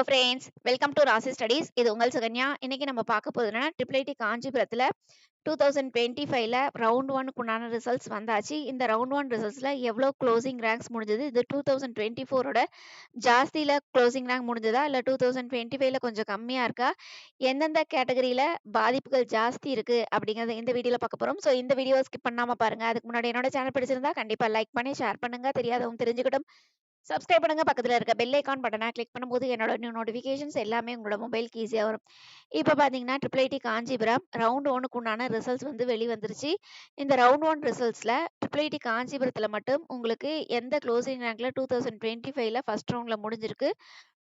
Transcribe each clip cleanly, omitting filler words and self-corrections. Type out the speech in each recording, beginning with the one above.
Hello friends, welcome to ராசி studies. இது உங்கள் சுகன்யா. இன்னைக்கு நம்ம பார்க்க போறது என்னன்னா, ஐஐடி காஞ்சிபுரத்துல 2025ல ரவுண்ட் 1க்கு உண்டான ரிசல்ட்ஸ் வந்தாச்சு. இந்த ரவுண்ட் 1 ரிசல்ட்ஸ்ல எவ்வளோ க்ளோசிங் ரேங்க்ஸ் முடிஞ்சது? இது 2024ஓட ஜாஸ்தியில க்ளோசிங் ரேங்க் முடிஞ்சதா? இல்ல 2025ல கொஞ்சம் கம்மியா இருக்கா? எந்தெந்த கேட்டகரியில பாதிப்புகள் ஜாஸ்தி இருக்கு? அப்படிங்கிறத இந்த வீடியோல பார்க்க போறோம். ஸோ இந்த வீடியோவ ஸ்கிப் பண்ணாம பாருங்க. அதுக்கு முன்னாடி என்னோட சேனல் பிடிச்சிருந்தா கண்டிப்பா லைக் பண்ணி ஷேர் பண்ணுங்க. தெரியாதவங்க தெரிஞ்சுக்கட்டும். சப்ஸ்கிரைப் பண்ணுங்க. பக்கத்துல இருக்க பெல் ஐகான் பட்டனை கிளிக் பண்ணும்போது என்னோட நியூ நோட்டிஃபிகேஷன்ஸ் எல்லாமே உங்களோட மொபைலுக்கு ஈஸியா வரும். இப்ப பாத்தீங்கன்னா ஐஐடி காஞ்சிபுரம் ரவுண்ட் 1க்கு உண்டான ரிசல்ட்ஸ் வந்து வெளிவந்துருச்சு. இந்த ரவுண்ட் 1 ரிசல்ட்ஸ்ல ஐஐடி காஞ்சிபுரத்துல மட்டும் உங்களுக்கு எந்த க்ளோசிங் ரேங்க்ல 2025ல ஃபர்ஸ்ட் ரவுண்ட்ல முடிஞ்சிருக்கு,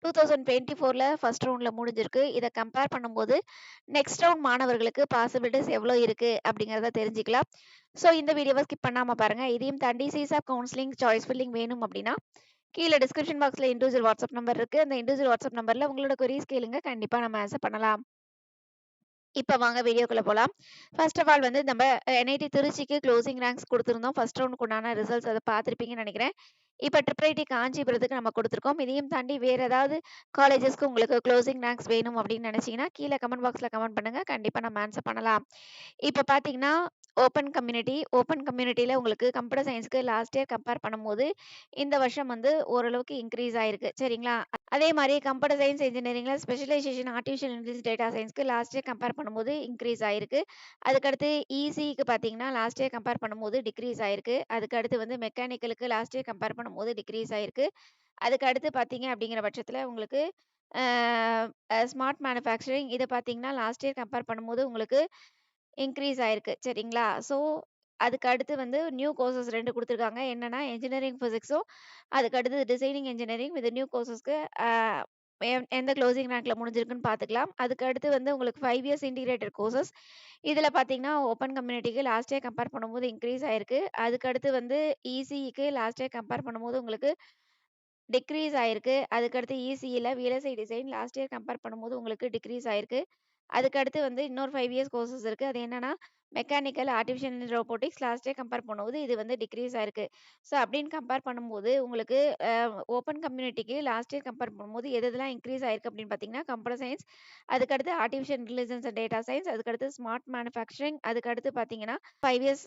2024ல ஃபர்ஸ்ட் ரவுண்ட்ல முடிஞ்சிருக்கு. இத கம்பேர் பண்ணும்போது நெக்ஸ்ட் ரவுண்ட் மாணவர்களுக்கு பாசிபிலிட்டிஸ் எவ்வளோ இருக்கு அப்படிங்கிறத தெரிஞ்சுக்கலாம். ஸோ இந்த வீடியோவை ஸ்கிப் பண்ணாம பாருங்க. இதையும் தாண்டி சிசாப் கவுன்சிலிங் சாய்ஸ் ஃபில்லிங் வேணும் அப்படின்னா கீழ டிஸ்கிரிப்ஷன் பாக்ஸ்ல இண்டிவிஜுவல் வாட்ஸ்அப் நம்பர் இருக்கு. அந்த இண்டிவிஜுவல் வாட்ஸ்அப் நம்பர்ல உங்களோட குரீஸ் கேளுங்க. கண்டிப்பா நம்ம ஆன்சர் பண்ணலாம். இப்ப வாங்க வீடியோக்குள்ள போலாம். ஃபர்ஸ்ட் ஆஃப் ஆல் வந்து நம்ம என்ஐடி திருச்சிக்கு க்ளோசிங் ரேங்க்ஸ் குடுத்திருந்தோம். ஃபர்ஸ்ட் ரவுண்டுக்கு உண்டான ரிசல்ட்ஸ் அத பார்த்திருப்பீங்கன்னு நெனைக்கிறேன். இப்ப ஐஐடி காஞ்சிபுரத்துக்கு நம்ம குடுத்திருக்கோம். இதையும் தாண்டி வேற ஏதாவது காலேஜஸ்க்கு உங்களுக்கு க்ளோசிங் ரேங்க்ஸ் வேணும் அப்படின்னு நெனைச்சீங்கன்னா, கீழ கமெண்ட் பாக்ஸ்ல கமெண்ட் பண்ணுங்க. கண்டிப்பா நம்ம ஆன்சர் பண்ணலாம். இப்ப பார்த்தீங்கன்னா, ஓப்பன் கம்யூனிட்டில உங்களுக்கு கம்ப்யூட்டர் சயன்ஸ்க்கு லாஸ்ட் இயர் கம்பேர் பண்ணும்போது, இந்த வருஷம் வந்து ஓரளவுக்கு இன்கிரீஸ் ஆயிருக்கு. சரிங்களா? அதே மாரி கம்ப்யூட்டர் சயன்ஸ் இன்ஜினியரிங்ல ஸ்பெஷலைசேஷன் ஆர்டிஃபிஷியல் இன்டெலிஜென்ஸ் டேட்டா சயன்ஸ்க்கு லாஸ்ட் இயர் கம்பேர் பண்ணும்போது இன்கிரீஸ் ஆயிருக்கு. அதுக்கடுத்து இசிக்கு பார்த்தீங்கன்னா, லாஸ்ட் இயர் கம்பேர் பண்ணும்போது டிக்ரீஸ் ஆயிருக்கு. அதுக்கடுத்து வந்து மெக்கானிக்கலுக்கு லாஸ்ட் இயர் கம்பேர் பண்ணும்போது டிக்ரீஸ் ஆயிருக்கு. அதுக்கு அடுத்து பார்த்தீங்க அப்படிங்கிற பட்சத்தில உங்களுக்கு அ ஸ்மார்ட் மேனுஃபேக்சரிங் இத பார்த்தீங்கன்னா, லாஸ்ட் இயர் கம்பேர் பண்ணும்போது உங்களுக்கு இன்கிரீஸ் ஆயிருக்கு. சரிங்களா? ஸோ, அதுக்கு அடுத்து வந்து நியூ கோர்சஸ் 2 குடுத்துருக்காங்க. என்னன்னா, என்ஜினியரிங் பிசிக்ஸும், அதுக்கு அடுத்து டிசைனிங் இன்ஜினியரிங் வித் நியூ கோர்சஸ்க்கு அ எந்த க்ளோசிங் ரேங்க்ல முடிஞ்சிருக்குன்னு பார்த்துக்கலாம். அதுக்கு அடுத்து வந்து உங்களுக்கு 5 இயர்ஸ் இன்டிகிரேட்டட் கோர்சஸ். இதில பார்த்தீங்கன்னா, ஓப்பன் கம்யூனிட்டிக்கு லாஸ்ட் இயர் கம்பேர் பண்ணும்போது இன்கிரீஸ் ஆயிருக்கு. அதுக்கு அடுத்து வந்து இசிஇக்கு லாஸ்ட் இயர் கம்பேர் பண்ணும்போது உங்களுக்கு டிக்ரீஸ் ஆயிருக்கு. அதுக்கடுத்து இசிஇல VLSI design last year compare பண்ணும்போது உங்களுக்கு டிக்ரீஸ் ஆயிருக்கு. அதுக்கடுத்து வந்து இன்னொரு 5 இயர்ஸ் கோர்சஸ் இருக்கு. அது என்னன்னா, mechanical, artificial robotics last year compare பண்ணும்போது இது வந்து டிக்ரீஸ் ஆயிருக்கு. ஸோ, அப்படின்னு கம்பேர் பண்ணும்போது உங்களுக்கு அ ஓப்பன் கம்யூனிட்டிக்கு லாஸ்ட் இயர் கம்பேர் பண்ணும்போது எது எதெல்லாம் இன்கிரீஸ் ஆயிருக்கு அப்படின்னு பார்த்தீங்கன்னா, கம்ப்யூட்டர் சயன்ஸ், அதுக்கடுத்து artificial intelligence and data science, அதுக்கடுத்து ஸ்மார்ட் மேனுஃபேக்சரிங், அதுக்கடுத்து பார்த்தீங்கன்னா 5 இயர்ஸ்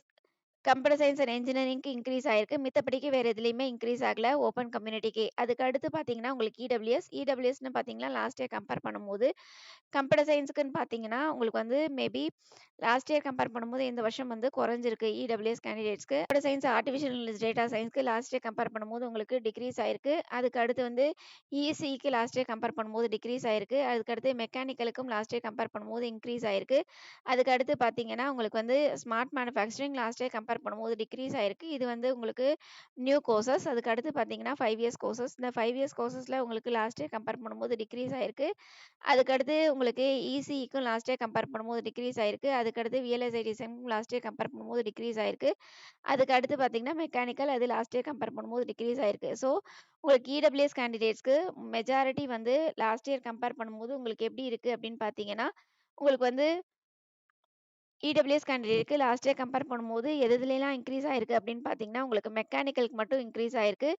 கம்ப்யூட்டர் சயன்ஸ் அண்ட் இன்ஜினியரிங்க்கு இன்கிரீஸ் ஆயிருக்கு. மித்தபடிக்கு வேற எதுலயுமே இன்கிரீஸ் ஆகல ஓப்பன் கம்யூனிட்டிக்கு. அதுக்கு அடுத்து பார்த்தீங்கன்னா, உங்களுக்கு இடபிள்யூஎஸ்ன்னு பார்த்தீங்கன்னா, லாஸ்ட் இயர் கம்பேர் பண்ணும்போது, கம்ப்யூட்டர் சயன்ஸ்க்குன்னு பார்த்தீங்கன்னா, உங்களுக்கு வந்து மேபி லாஸ்ட் இயர் கம்பேர் பண்ணும்போது இந்த வருஷம் வந்து குறைஞ்சிருக்கு இடபிள்யூஎஸ் கேண்டிடேட்ஸ்க்கு. Computer science, artificial intelligence data சயன்ஸ்க்கு லாஸ்ட் இயர் கம்பேர் பண்ணும்போது உங்களுக்கு டிக்ரீஸ் ஆயிருக்கு. அதுக்கு அடுத்து வந்து இசிஇக்கு லாஸ்ட் இயர் கம்பேர் பண்ணும்போது டிக்ரீஸ் ஆயிருக்கு. அதுக்கு அடுத்து மெக்கானிக்கலுக்கும் லாஸ்ட் இயர் கம்பேர் பண்ணும்போது இன்கிரீஸ் ஆயிருக்கு. அதுக்கு அடுத்து பார்த்தீங்கன்னா, உங்களுக்கு வந்து smart manufacturing last year compare பண்ணும்போது டிக்ரீஸ் ஆயிருக்கு. இது வந்து உங்களுக்கு நியூ கோர்சஸ். அதுக்கு அடுத்து பார்த்தீங்கன்னா, 5 இயர்ஸ் கோர்சஸ். இந்த 5 இயர்ஸ் கோர்சஸ்ல உங்களுக்கு லாஸ்ட் இயர் கம்பேர் பண்ணும்போது டிக்ரீஸ் ஆயிருக்கு. அதுக்கு அடுத்து உங்களுக்கு இசிஇக்கும் லாஸ்ட் இயர் கம்பேர் பண்ணும்போது டிக்ரீஸ் ஆயிருக்கு. அதுக்கு அடுத்து விஎல்எஸ்ஐ டிசைனுக்கும் லாஸ்ட் இயர் கம்பேர் பண்ணும்போது டிக்ரீஸ் ஆயிருக்கு. அதுக்கு அடுத்து பார்த்தீங்கன்னா, மெக்கானிக்கல் அது லாஸ்ட் இயர் கம்பேர் பண்ணும்போது டிக்ரீஸ் ஆயிருக்கு. ஸோ, உங்களுக்கு இடபிள்யூஎஸ் கேண்டிடேட்ஸ்க்கு மெஜாரிட்டி வந்து லாஸ்ட் இயர் கம்பேர் பண்ணும்போது உங்களுக்கு எப்படி இருக்கு அப்படின்னு பார்த்தீங்கன்னா, உங்களுக்கு வந்து இடபிள்யூஎஸ் கேண்டிடேட்க்கு லாஸ்ட் இயர் கம்பேர் பண்ணும்போது எது எதுலலாம் இன்கிரீஸ் ஆயிருக்கு அப்படின்னு பார்த்தீங்கன்னா, உங்களுக்கு மெக்கானிக்கலுக்கு மட்டும் இன்கிரீஸ் ஆயிருக்கு.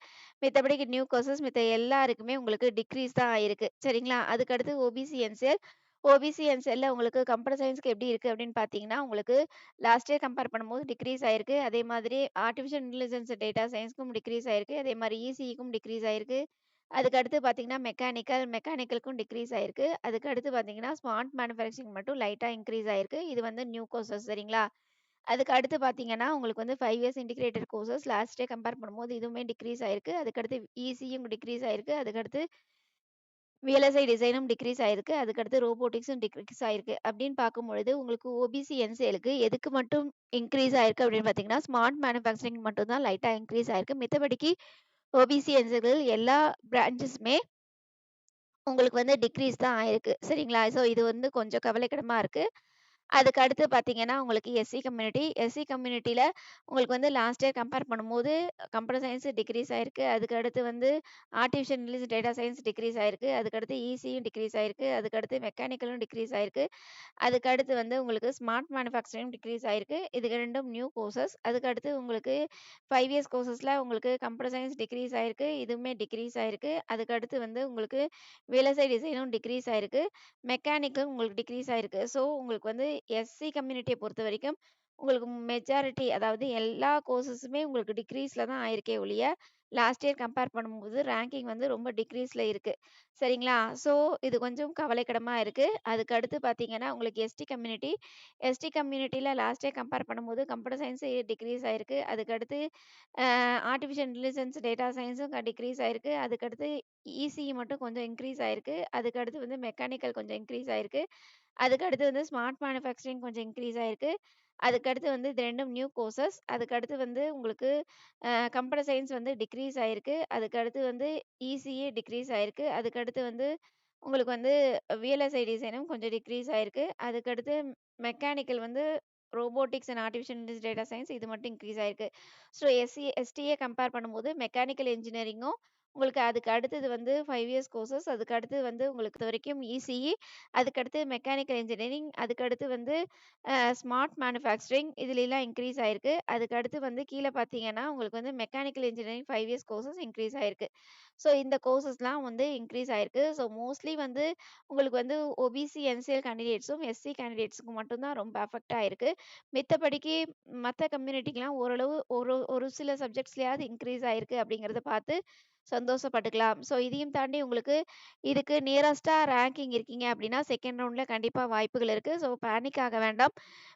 மித்தபடிக்கு நியூ கோர்சஸ் மித்த எல்லாருக்குமே உங்களுக்கு டிக்ரீஸ் தான் ஆயிருக்கு. சரிங்களா? அதுக்கடுத்து ஓபிசி என்சிஎல். ஓபிசி என்சிஎல்ல உங்களுக்கு கம்ப்யூட்டர் சயன்ஸ்க்கு எப்படி இருக்கு அப்படின்னு பார்த்தீங்கன்னா, உங்களுக்கு லாஸ்ட் இயர் கம்பேர் பண்ணும்போது டிக்ரீஸ் ஆயிருக்கு. அதே மாதிரி ஆர்டிஃபிஷியல் இன்டெலிஜென்ஸ் டேட்டா சயன்ஸ்க்கும் டிக்ரீஸ் ஆயிருக்கு. அதே மாரி இசிஇக்கும் டிக்ரீஸ் ஆயிருக்கு. அதுக்கு அடுத்து பார்த்தீங்கன்னா, மெக்கானிக்கலுக்கும் டிக்ரீஸ் ஆயிருக்கு. அதுக்கு அடுத்து பார்த்தீங்கன்னா, ஸ்மார்ட் மேனுஃபேக்சரிங் மட்டும் லைட்டா இன்கிரீஸ் ஆயிருக்கு. இது வந்து நியூ கோர்சஸ் சரிங்களா? அதுக்கு அடுத்து பார்த்தீங்கன்னா, உங்களுக்கு வந்து 5 years integrated courses last year compare பண்ணும்போது இதுவுமே டிக்ரீஸ் ஆயிருக்கு. அதுக்கடுத்து இசியும் டிக்ரீஸ் ஆயிருக்கு. அதுக்கடுத்து விஎல்எஸ்ஐ டிசைனும் டிக்ரீஸ் ஆயிருக்கு. அதுக்கடுத்து ரோபோட்டிக்ஸும் டிக்ரீஸ் ஆயிருக்கு. அப்படின்னு பார்க்கும்பொழுது உங்களுக்கு ஓபிசி என்சிஎலுக்கு எதுக்கு மட்டும் இன்கிரீஸ் ஆயிருக்கு அப்படின்னு பார்த்தீங்கன்னா, ஸ்மார்ட் மேனுஃபேக்சரிங் மட்டும் தான் லைட்டா இன்கிரீஸ் ஆயிருக்கு. மித்தபடிக்கு ஓபிசி என்சிஎல் எல்லா பிரான்ச்சஸுமே உங்களுக்கு வந்து டிக்ரீஸ் தான் ஆயிருக்கு. சரிங்களா? ஸோ இது வந்து கொஞ்சம் கவலைக்கிடமா இருக்கு. அதுக்கு அடுத்து பார்த்தீங்கன்னா, உங்களுக்கு எஸ்சி கம்யூனிட்டி. எஸ்சி கம்யூனிட்டில உங்களுக்கு வந்து லாஸ்ட் இயர் கம்பேர் பண்ணும்போது கம்ப்யூட்டர் சயன்ஸ் டிக்ரீஸ் ஆயிருக்கு. அதுக்கு அடுத்து வந்து artificial intelligence, data science degrees ஆயிருக்கு. அதுக்கு அடுத்து இசியும் டிக்ரீஸ் ஆயிருக்கு. அதுக்கு அடுத்து மெக்கானிக்கலும் டிக்ரீஸ் ஆயிருக்கு. அதுக்கு அடுத்து வந்து உங்களுக்கு ஸ்மார்ட் மேனுஃபேக்சரிங் டிக்ரீஸ் ஆயிருக்கு. இதுக்கு 2ம் நியூ கோர்சஸ். அதுக்கு அடுத்து உங்களுக்கு 5 இயர்ஸ் கோர்சஸ்ல உங்களுக்கு கம்ப்யூட்டர் சயன்ஸ் டிக்ரீஸ் ஆயிருக்கு. இதுவுமே டிக்ரீஸ் ஆயிருக்கு. அதுக்கு அடுத்து வந்து உங்களுக்கு VLSI டிசைனும் டிக்ரீஸ் ஆயிருக்கு. மெக்கானிக்கும் உங்களுக்கு டிக்ரீஸ் ஆயிருக்கு. ஸோ, உங்களுக்கு வந்து எஸ்சி கம்யூனிட்டிய பொறுத்தவரைக்கும் உங்களுக்கு மெஜாரிட்டி அதாவது எல்லா கோர்சஸுமே உங்களுக்கு டிக்ரீஸ்ல தான் ஆயிருக்கே ஒழிய, லாஸ்ட் இயர் கம்பேர் பண்ணும்போது ரேங்கிங் வந்து ரொம்ப டிக்ரீஸ்ல இருக்கு. சரிங்களா? ஸோ, இது கொஞ்சம் கவலைக்கிடமா இருக்கு. அதுக்கு அடுத்து பார்த்தீங்கன்னா, உங்களுக்கு எஸ்டி கம்யூனிட்டி. எஸ்டி கம்யூனிட்டில லாஸ்ட் இயர் கம்பேர் பண்ணும்போது கம்ப்யூட்டர் சயன்ஸ் டிக்ரீஸ் ஆயிருக்கு. அதுக்கு அடுத்து ஆர்டிஃபிஷியல் இன்டெலிஜென்ஸ், டேட்டா சயன்ஸும் டிக்ரீஸ் ஆயிருக்கு. அதுக்கு அடுத்து இசிஇ மட்டும் கொஞ்சம் இன்க்ரீஸ் ஆயிருக்கு. அதுக்கு அடுத்து வந்து மெக்கானிக்கல் கொஞ்சம் இன்க்ரீஸ் ஆயிருக்கு. அதுக்கு அடுத்து வந்து ஸ்மார்ட் மேனுஃபேக்சரிங் கொஞ்சம் இன்க்ரீஸ் ஆயிருக்கு. அதுக்கு அடுத்து வந்து இது 2ம் நியூ கோர்சஸ். அதுக்கு அடுத்து வந்து உங்களுக்கு கம்ப்யூட்டர் சயன்ஸ் வந்து டிக்ரீஸ் ஆயிருக்கு. அதுக்கு அடுத்து வந்து இசிஏ டிக்ரீஸ் ஆயிருக்கு. அதுக்கு அடுத்து வந்து உங்களுக்கு வந்து VLSI டிசைனும் கொஞ்சம் டிக்ரீஸ் ஆயிருக்கு. அதுக்கு அடுத்து மெக்கானிக்கல் வந்து robotics and artificial intelligence, data science இது மட்டும் இன்க்ரீஸ் ஆயிருக்கு. ஸோ, எஸ்டிஏ கம்பேர் பண்ணும்போது மெக்கானிக்கல் இன்ஜினியரிங்கும் உங்களுக்கு அதுக்கு அடுத்தது வந்து 5 இயர்ஸ் கோர்சஸ். அதுக்கு அடுத்து வந்து உங்களுக்கு இதுவரைக்கும் இசிஇ, அதுக்கு அடுத்து மெக்கானிக்கல் இன்ஜினியரிங், அதுக்கு அடுத்து வந்து ஸ்மார்ட் மேனுஃபேக்சரிங் இதுலலாம் இன்க்ரீஸ் ஆயிருக்கு. அதுக்கு அடுத்து வந்து கீழ பார்த்தீங்கன்னா, உங்களுக்கு வந்து mechanical engineering 5 years courses increase ஆயிருக்கு. ஸோ, இந்த கோர்சஸ்லாம் வந்து இன்க்ரீஸ் ஆயிருக்கு. ஸோ, மோஸ்ட்லி வந்து உங்களுக்கு வந்து ஓபிசி, என்சிஎல் கேண்டிடேட்ஸும், எஸ்சி கேண்டிடேட்ஸ்க்கு மட்டும் தான் ரொம்ப அஃபெக்ட் ஆயிருக்கு. மித்தபடிக்கு மத்த கம்யூனிட்டிக்குலாம் ஓரளவு ஒரு ஒரு சில சப்ஜெக்ட்ஸ்லயாவது இன்க்ரீஸ் ஆயிருக்கு அப்படிங்கிறத பார்த்து சந்தோஷப்பட்டுக்கலாம். ஸோ, இதையும் தாண்டி உங்களுக்கு இதுக்கு நியரஸ்ட்டா ரேங்கிங் இருக்கீங்க அப்படின்னா, செகண்ட் ரவுண்ட்ல கண்டிப்பா வாய்ப்புகள் இருக்கு. ஸோ, பேனிக் ஆக வேண்டாம்.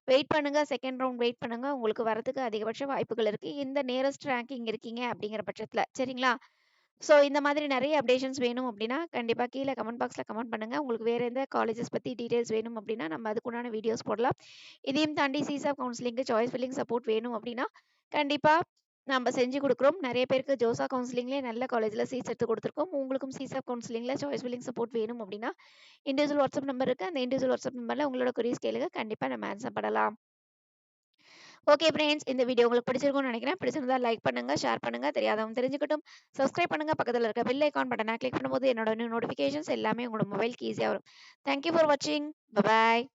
வெயிட் பண்ணுங்க. செகண்ட் ரவுண்ட் வெயிட் பண்ணுங்க. உங்களுக்கு வரதுக்கு அதிகபட்ச வாய்ப்புகள் இருக்கு. இந்த நியரஸ்ட் ரேங்கிங் இருக்கீங்க அப்படிங்கிற பட்சத்துல. சரிங்களா? ஸோ, இந்த மாதிரி நெறைய அப்டேஷன்ஸ் வேணும் அப்டின்னா, கண்டிப்பா கீழ கமெண்ட் பாக்ஸ்ல கமெண்ட் பண்ணுங்க. உங்களுக்கு வேற எந்த காலேஜஸ் பத்தி டீட்டெயில்ஸ் வேணும் அப்டின்னா, நம்ம அதுக்குண்டான வீடியோஸ் போடலாம். இதையும் தாண்டி சிசாப் கவுன்சிலிங்க்கு சாய்ஸ் ஃபில்லிங் சப்போர்ட் வேணும் அப்டின்னா, கண்டிப்பா நம்ம செஞ்சு குடுக்குறோம். நெறைய பேருக்கு ஜோசா கவுன்சிலிங்லயே நல்ல காலேஜ்ல சீட்ஸ் எடுத்து குடுத்துருக்கோம். உங்களுக்கும் சிசாப் கவுன்சிலிங்ல சாய்ஸ் ஃபில்லிங் சப்போர்ட் வேணும் அப்டின்னா, இண்டிவிஜுவல் வாட்ஸ்அப் நம்பர் இருக்கு. அந்த இண்டிவிஜுவல் வாட்ஸ்அப் நம்பர்ல உங்களோட குரீஸ் கேளுங்க. கண்டிப்பா நம்ம ஆன்ஸர் பண்ணலாம். ஓகே ஃப்ரெண்ட்ஸ், இந்த வீடியோ உங்களுக்கு பிடிச்சிருக்கும்னு நினைக்கிறேன். பிடிச்சிருந்தா லைக் பண்ணுங்க, ஷேர் பண்ணுங்க. தெரியாதவங்க தெரிஞ்சுக்கட்டும். சப்ஸ்கிரைப் பண்ணுங்க. பக்கத்துல இருக்க பெல் ஐகான் பட்டன கிளிக் பண்ணும்போது என்னோட நியூ நோட்டிஃபிகேஷன்ஸ் எல்லாமே உங்களோட மொபைல்க்கு ஈஸியா வரும். தேங்க் யூ ஃபார் வாட்சிங். பாய்.